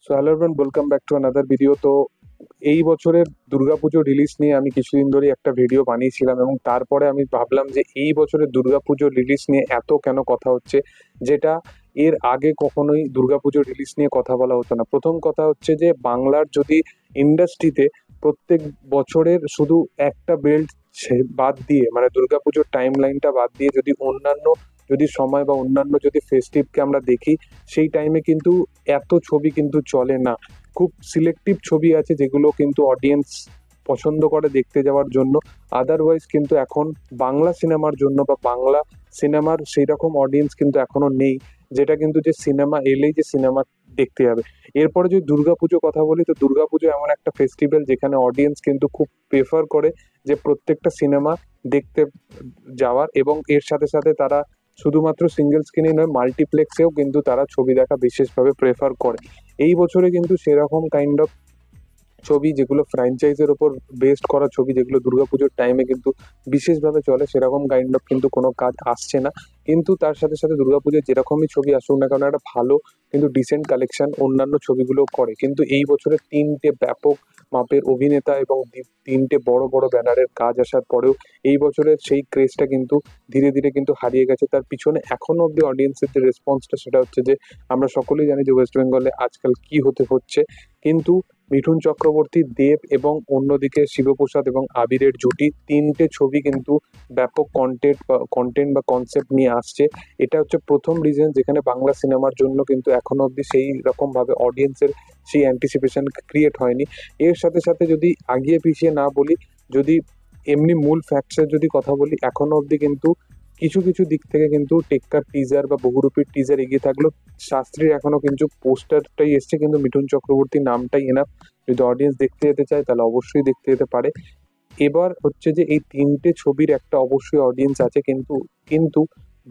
So hello everyone, welcome back to another video. তো এই বছরের দুর্গাপুজো রিলিজ নিয়ে আমি কিছুদিন ধরেই একটা ভিডিও বানিয়েছিলাম এবং তারপরে আমি ভাবলাম যে এই বছরের দুর্গাপুজো রিলিজ নিয়ে এত কেন কথা হচ্ছে, যেটা এর আগে কখনোই দুর্গাপুজো রিলিজ নিয়ে কথা বলা হতো না। প্রথম কথা হচ্ছে যে বাংলার যদি ইন্ডাস্ট্রিতে প্রত্যেক বছরের শুধু একটা বেল্ট বাদ দিয়ে, মানে দুর্গাপুজোর টাইম লাইনটা বাদ দিয়ে যদি অন্যান্য যদি সময় বা অন্যান্য যদি ফেস্টিভকে আমরা দেখি, সেই টাইমে কিন্তু এত ছবি কিন্তু চলে না। খুব সিলেক্টিভ ছবি আছে যেগুলো কিন্তু অডিয়েন্স পছন্দ করে দেখতে যাওয়ার জন্য। আদারওয়াইজ কিন্তু এখন বাংলা সিনেমার জন্য বা বাংলা সিনেমার সেই রকম অডিয়েন্স কিন্তু এখনো নেই, যেটা কিন্তু যে সিনেমা এলেই যে সিনেমা দেখতে যাবে। এরপরে যদি দুর্গাপুজো কথা বলি, তো দুর্গাপুজো এমন একটা ফেস্টিভ্যাল যেখানে অডিয়েন্স কিন্তু খুব প্রেফার করে যে প্রত্যেকটা সিনেমা দেখতে যাওয়ার, এবং এর সাথে সাথে তারা শুধুমাত্র সিঙ্গেল স্ক্রিনে নয়, মাল্টিপ্লেক্সেও কিন্তু তারা ছবি দেখা বিশেষভাবে প্রেফার করে। এই বছরে কিন্তু সেরকম কাইন্ড অফ ছবি যেগুলো ফ্র্যাঞ্চাইজের ওপর বেসড করা ছবি, যেগুলো দুর্গাপুজোর টাইমে কিন্তু বিশেষভাবে চলে, সেরকম কাইন্ড অফ কিন্তু কোনো কাজ আসছে না। কিন্তু তার সাথে সাথে দুর্গাপুজোর যেরকমই ছবি আসুক না কেন, একটা ভালো কিন্তু ডিসেন্ট কালেকশন অন্যান্য ছবিগুলো করে। কিন্তু এই বছরে তিনটে ব্যাপক মাপের অভিনেতা এবং তিনটে বড় বড় ব্যানারের কাজ আসার পরেও এই বছরের সেই ক্রেজটা কিন্তু ধীরে ধীরে কিন্তু হারিয়ে গেছে। তার পিছনে এখনো অব্দি অডিয়েন্সের যে রেসপন্সটা, সেটা হচ্ছে যে আমরা সকলেই জানি যে ওয়েস্ট বেঙ্গলে আজকাল কি হতে হচ্ছে। কিন্তু মিঠুন চক্রবর্তী, দেব এবং অন্যদিকে শিবপ্রসাদ এবং আবিরের জুটি, তিনটে ছবি কিন্তু ব্যাপক কন্টেন্ট বা কনসেপ্ট নিয়ে আসছে। এটা হচ্ছে প্রথম রিজন যেখানে বাংলা সিনেমার জন্য কিন্তু এখনো অব্দি সেই রকম ভাবে অডিয়েন্সের সেই অ্যান্টিসিপেশন ক্রিয়েট হয়নি। এর সাথে সাথে যদি আগিয়ে পিছিয়ে না বলি, যদি এমনি মূল ফ্যাক্টসের যদি কথা বলি, এখনো অব্দি কিন্তু কিছু কিছু দিক থেকে কিন্তু টেক্কার টিজার বা বহুরূপীর টিজার এগিয়ে থাকলো। শাস্ত্রীর এখনো কিন্তু পোস্টারটাই এসছে, কিন্তু মিঠুন চক্রবর্তী নামটাই এনাফ। যদি অডিয়েন্স দেখতে যেতে চায় তাহলে অবশ্যই দেখতে যেতে পারে। এবার হচ্ছে যে এই তিনটে ছবির একটা অবশ্যই অডিয়েন্স আছে, কিন্তু কিন্তু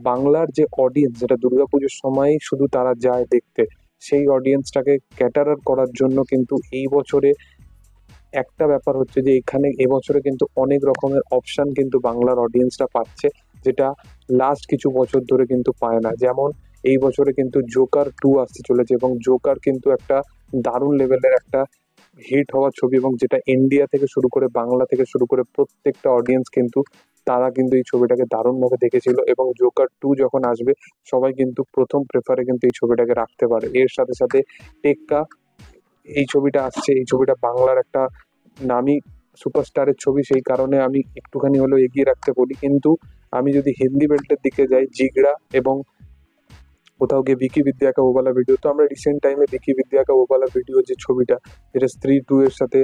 বাংলার যে অডিয়েন্স, যেটা দুর্গাপুজোর সময়ই শুধু তারা যায় দেখতে, সেই অডিয়েন্সটাকে ক্যাটারার করার জন্য কিন্তু এই বছরে একটা ব্যাপার হচ্ছে যে এখানে এবছরে কিন্তু অনেক রকমের অপশন কিন্তু বাংলার অডিয়েন্সরা পাচ্ছে, যেটা লাস্ট কিছু বছর ধরে কিন্তু পায় না। যেমন এই বছরে কিন্তু জোকার 2 আসতে চলেছে, এবং জোকার কিন্তু একটা দারুণ লেভেলের একটা হিট হওয়া ছবি, এবং যেটা ইন্ডিয়া থেকে শুরু করে বাংলা থেকে শুরু করে প্রত্যেকটা অডিয়েন্স কিন্তু তারা কিন্তু এই ছবিটাকে দারুণভাবে দেখেছিল। এবং জোকার 2 যখন আসবে, সবাই কিন্তু প্রথম প্রেফারে কিন্তু এই ছবিটাকে রাখতে পারে। এর সাথে সাথে টেক্কা, এই ছবিটা আসছে, এই ছবিটা বাংলার একটা নামি সুপারস্টারের ছবি, সেই কারণে আমি একটুখানি হলেও এগিয়ে রাখতে বলি। কিন্তু আমি যদি হিন্দি বেল্টের দিকে যাই, জিগড়া এবং কোথাও গিয়ে ভিকি বিদ্যা কা ওবালা ভিডিও, তো আমরা রিসেন্ট টাইমে ভিকি বিদ্যা কা ওবালা ভিডিও যে ছবিটা, যেটা স্ত্রী 2 এর সাথে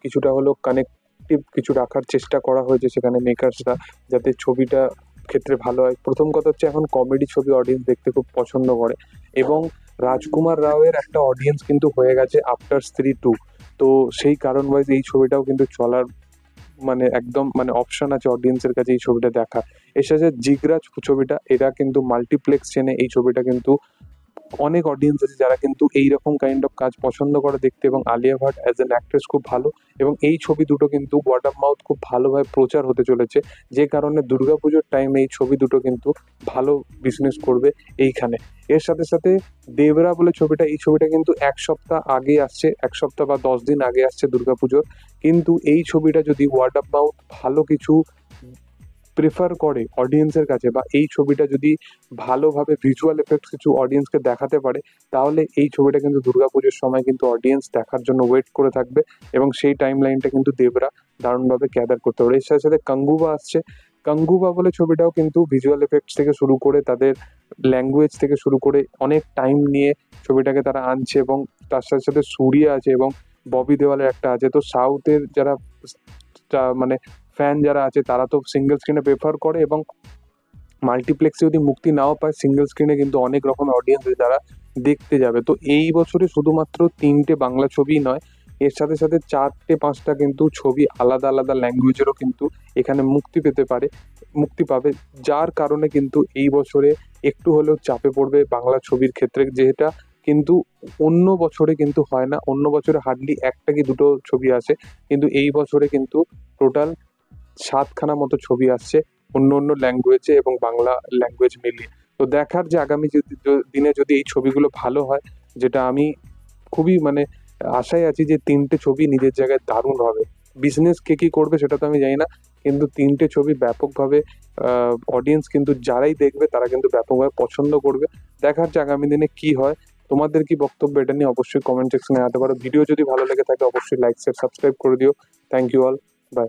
কিছুটা হলেও কানেক্টিভ কিছু রাখার চেষ্টা করা হয়েছে সেখানে মেকার্সরা, যাতে ছবিটা ক্ষেত্রে ভালো হয়। প্রথম কথা হচ্ছে এখন কমেডি ছবি অডিয়েন্স দেখতে খুব পছন্দ করে, এবং রাজকুমার রাওয়ের একটা অডিয়েন্স কিন্তু হয়ে গেছে আফটার স্ত্রী 2। তো সেই কারণ ওয়াইজ এই ছবিটাও কিন্তু চলার মানে একদম মানে অপশন আছে অডিয়েন্সের কাছে এই ছবিটা দেখা। এর সাথে জিগরা ছবিটা, এরা কিন্তু মাল্টিপ্লেক্স চেনে এই ছবিটা, কিন্তু অনেক অডিয়েন্স আছে যারা কিন্তু এইরকম কাইন্ড অফ কাজ পছন্দ করে দেখতে। এবং Alia Bhatt as an actress খুব ভালো, এবং এই ছবি দুটো কিন্তু ওয়ার্ড অফ মাউথ খুব ভালোভাবে প্রচার হতে চলেছে, যে কারণে দুর্গাপুজোর টাইমে এই ছবি দুটো কিন্তু ভালো বিজনেস করবে এইখানে। এর সাথে সাথে দেবরা বলে ছবিটা, এই ছবিটা কিন্তু 1 সপ্তাহ আগে আসছে, 1 সপ্তাহ বা 10 দিন আগে আসছে দুর্গাপুজোর। কিন্তু এই ছবিটা যদি ওয়ার্ড অফ মাউথ ভালো কিছু প্রেফার করে অডিয়েন্সের কাছে, বা এই ছবিটা যদি ভালোভাবে ভিজুয়াল এফেক্টস কিছু অডিয়েন্সকে দেখাতে পারে, তাহলে এই ছবিটা কিন্তু দুর্গাপুজোর সময় কিন্তু অডিয়েন্স দেখার জন্য ওয়েট করে থাকবে, এবং সেই টাইম লাইনটা কিন্তু দেবরা দারুণভাবে ক্যাদার করতে পারে। এর সাথে সাথে কাঙ্গুবা আসছে। কাঙ্গুবা বলে ছবিটাও কিন্তু ভিজুয়াল এফেক্টস থেকে শুরু করে তাদের ল্যাঙ্গুয়েজ থেকে শুরু করে অনেক টাইম নিয়ে ছবিটাকে তারা আনছে, এবং তার সাথে সাথে সুরিয়া আছে এবং ববি দেওয়ালের একটা আছে। তো সাউথের যারা মানে ফ্যান যারা আছে, তারা তো সিঙ্গেল স্ক্রিনে প্রেফার করে, এবং মাল্টিপ্লেক্সে যদি মুক্তি নাও পায়, সিঙ্গেল স্ক্রিনে কিন্তু অনেক রকমের অডিয়েন্স যারা দেখতে যাবে। তো এই বছরে শুধুমাত্র তিনটে বাংলা ছবি নয়, এর সাথে সাথে 4-5টা কিন্তু ছবি আলাদা আলাদা ল্যাঙ্গুয়েজেরও কিন্তু এখানে মুক্তি পাবে, যার কারণে কিন্তু এই বছরে একটু হলেও চাপে পড়বে বাংলা ছবির ক্ষেত্রে, যেটা কিন্তু অন্য বছরে কিন্তু হয় না। অন্য বছরে হার্ডলি একটা কি দুটো ছবি আসে, কিন্তু এই বছরে কিন্তু টোটাল 7খানা মতো ছবি আসছে অন্য অন্য ল্যাঙ্গুয়েজে এবং বাংলা ল্যাঙ্গুয়েজ মিলিয়ে। তো দেখার যে আগামী দিনে যদি এই ছবিগুলো ভালো হয়, যেটা আমি খুবই মানে আশায় আছি যে তিনটে ছবি নিজের জায়গায় দারুণ হবে। বিজনেস কে কি করবে সেটা তো আমি জানি না, কিন্তু তিনটে ছবি ব্যাপকভাবে অডিয়েন্স কিন্তু যারাই দেখবে তারা কিন্তু ব্যাপকভাবে পছন্দ করবে। দেখার যে আগামী দিনে কি হয়। তোমাদের কি বক্তব্য এটা নিয়ে অবশ্যই কমেন্ট সেকশনে জানাতে পারো। ভিডিও যদি ভালো লেগে থাকে অবশ্যই লাইক শেয়ার সাবস্ক্রাইব করে দিও। Thank you all, by.